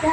Ito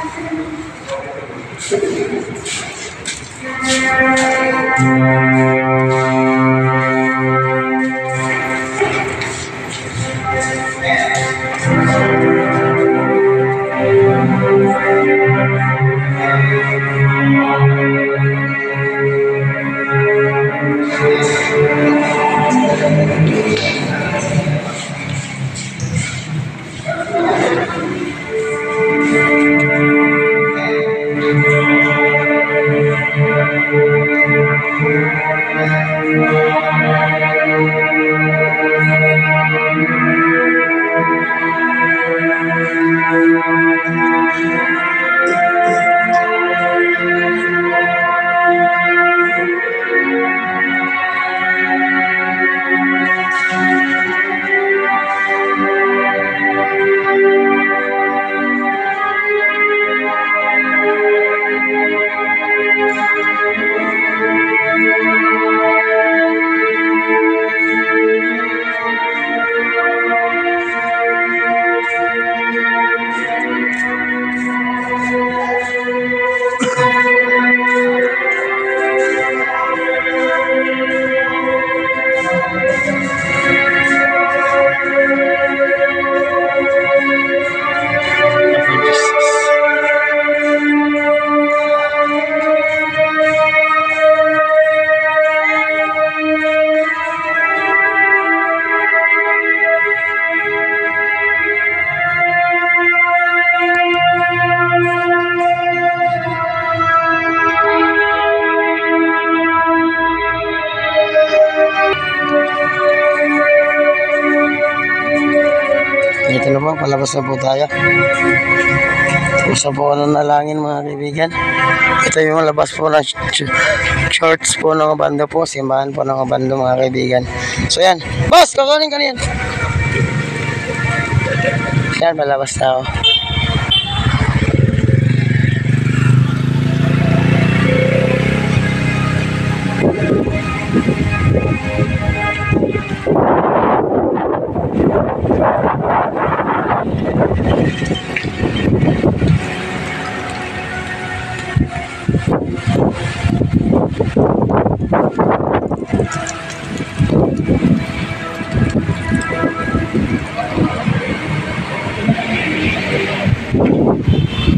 na po, palabas na po tayo. Isa po ako nalangin mga kaibigan. Ito yung labas po ng shorts po ng bando po. Simbahan po ng bando mga kaibigan. So yan. Boss, kakanin ka niyan. Yan, palabas na ako.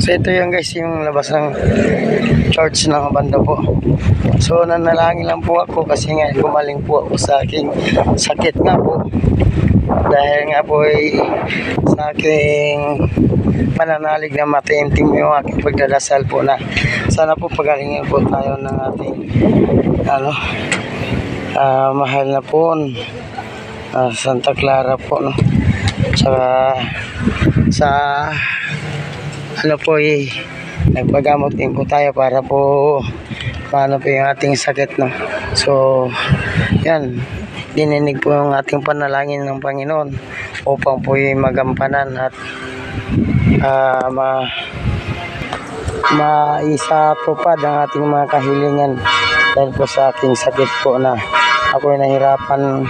So ito yung guys, yung labas ng church ng banda po. So nanalangin lang po ako kasi nga gumaling po ako sa aking sakit nga po. Dahil nga po sa aking pananalig na mataimtim yung aking pagdadasal po na sana po pagalingin po tayo ng ating mahal na po Santa Clara po, no? Sa nagpagamot din po tayo para po paano po yung ating sakit, no? So yan, dininig po yung ating panalangin ng Panginoon upang po yung magampanan at maisatupad ang ating mga kahilingan dahil po sa aking sakit po na ako ay nahirapan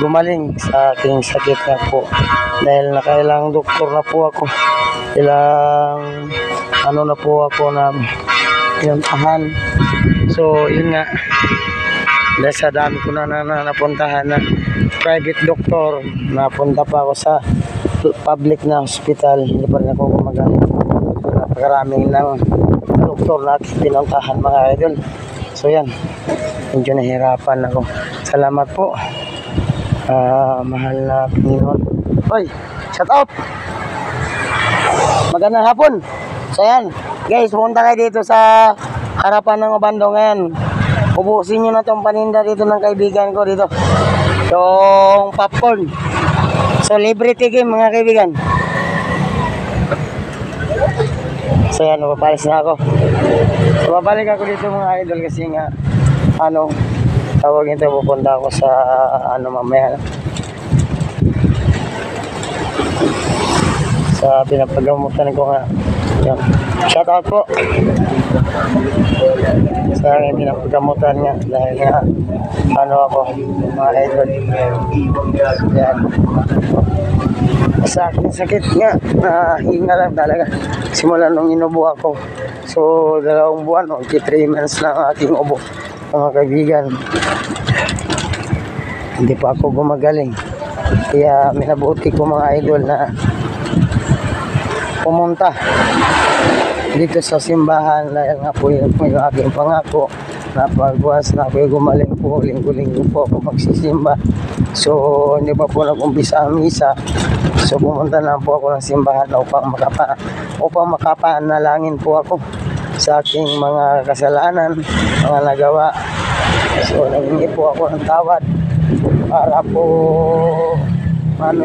gumaling sa aking sakit na po dahil nakailang doktor na po ako, ilang na po ako na pinuntahan. So yun nga, dahil sa dami ko na napuntahan na private doctor, napunta pa ako sa public na hospital, hindi pa rin ako gumagaling. Napakaraming ng doktor na pinuntahan mga idol. So yan, medyo nahirapan ako. Salamat po, mahal na Panginoon. Oy, shout out! Magandang hapon. So yan, guys, pumunta kayo dito sa harapan ng bando ngayon. Ubusin nyo na itong paninda dito ng kaibigan ko dito, yung popcorn. So libre tikim mga kaibigan. So yan, mapapalis na ako. So babalik ako dito mga idol kasi nga tawag nito, pupunta ako sa mamaya sa pinapagamutan ko nga. Yan. Shout out po sa aking pinapagamutan nga dahil nga ako mga idol. Yan. Sa aking sakit nga, hinga lang talaga. simula nung inubo ako. So 2 buwan, 3 months na ang aking ubo, mga kaibigan. Hindi pa ako gumagaling. Kaya minabuti ko mga idol na pumunta dito sa simbahan dahil nga po yung aking pangako na pagbukas na ako gumaling po, linggo-linggo po ako magsisimba. So hindi pa po nag-umpisa ang misa. So pumunta na po ako ng simbahan upang makapanalangin po ako sa aking mga kasalanan, mga nagawa. So naghingi po ako ng tawad para po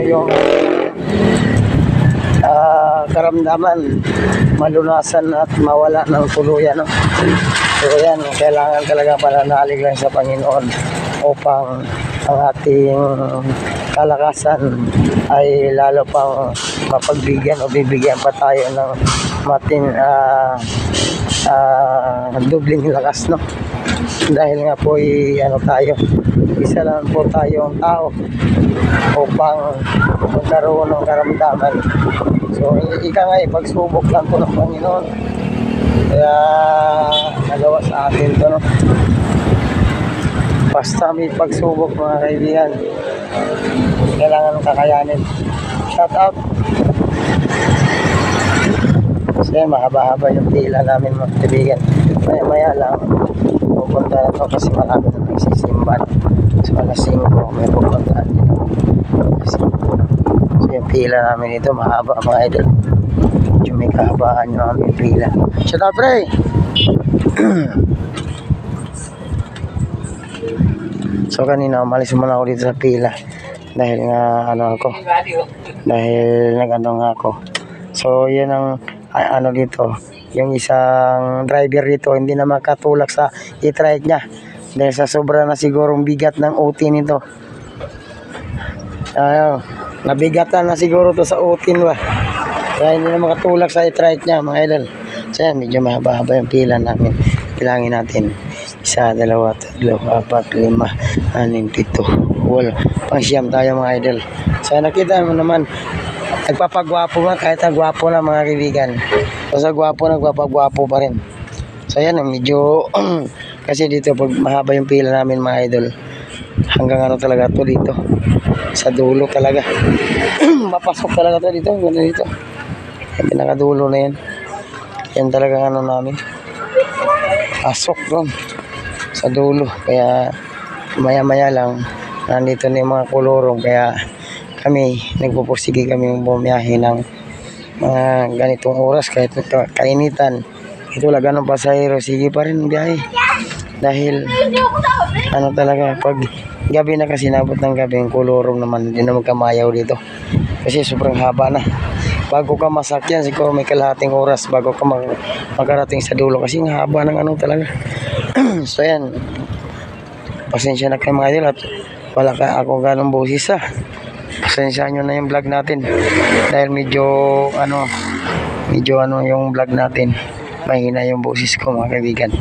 yung karamdaman malunasan at mawala ng tuluyan, no? So yan, kailangan talaga pananalig lang sa Panginoon upang ang ating kalakasan ay lalo pang mapagbigyan o bibigyan pa tayo ng dubling lakas, no? Dahil nga po tayo, isa lang po tayong tao upang magkaroon ng karamdaman. So ika nga pagsubok lang po ng Panginoon, kaya nagawa sa atin to, no? Basta may pagsubok mga kaibigan, kailangan kakayanin. Shout out. Kasi mahaba-haba yung pila namin mga kaibigan. Maya-maya lang pupunta na to kasi marami na nagsisimba. So alas 5 may pupuntaan dito. So yung pila namin dito mahaba mga idol. Medyo may kahabaan yung aming pila. Shout out, pre! So kanina umalis muna ako dito sa pila dahil nga dahil nag-ano nga ako. So yan ang dito, yung isang driver dito hindi na makatulak sa e-trike niya dahil sa sobra na sigurong bigat ng OT nito. Nabigatan na siguro to sa OT ba, kaya hindi na makatulak sa e-trike niya mga idol. So yan, medyo mahaba-haba yung pila namin. Bilangin natin 1, 2, 3, 4, 5, 6, 7, 8 pang-siyam tayo mga idol. So nakita mo naman nagpapagwapo nga kahit ang gwapo na mga kaibigan. So sa gwapo nagpapagwapo pa rin. So yan, medyo kasi dito pag mahaba yung pila namin mga idol, hanggang talaga to dito sa dulo talaga. Mapasok talaga to dito, ganda dito. Yung pinakadulo na yan. Yan talaga namin. Pasok doon sa dulo. Kaya maya-maya lang nandito na yung mga kulurong, kaya kami nagpupursige kami bumiyahe ng mga ganitong oras kahit kainitan. Ito lang ganun pasahero, sige pa rin biyahe dahil talaga pag gabi na, kasi nabot ng gabi yung kulurong naman hindi na magkamayaw dito kasi sobrang haba na. Bago ka masakyan siguro may kalahating oras bago ka makarating sa dulo kasi ang haba ng talaga. So yan, pasensya na kayo mga idol at wala ka ako ganong boses pasensya nyo na yung vlog natin dahil medyo yung vlog natin mahina yung boses ko mga kaibigan.